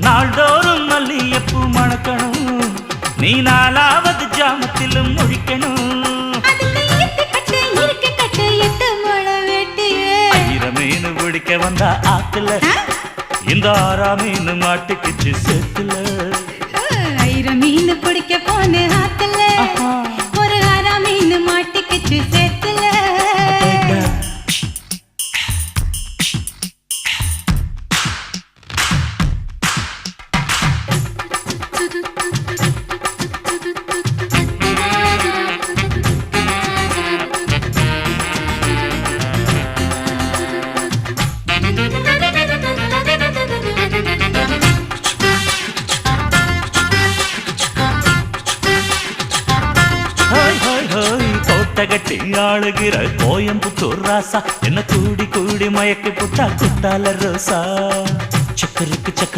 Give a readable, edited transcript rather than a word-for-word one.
நாள்தோறும் மல்லியப்பூ மணக்கணும், நீ நாலாவது ஜாமத்திலும் முழிக்கணும். மீன் பிடிக்க வந்தா ஆத்துல, இந்த 6ஆம் மீன் மாட்டுக்குச்சு சேத்துல. ஆயிரம் மீன் பிடிக்க போன ஆத்துல, ஒரு 6ஆம் மீன் மாட்டுக்குச்சு சேத்துல. கோட்டகட்டி ஆளுகிற கோயம்புத்தூர் ராசா, என்ன கூடி கூடி மயக்கி புட்டா குட்டால ரோசா. சக்கருக்கு சக்கர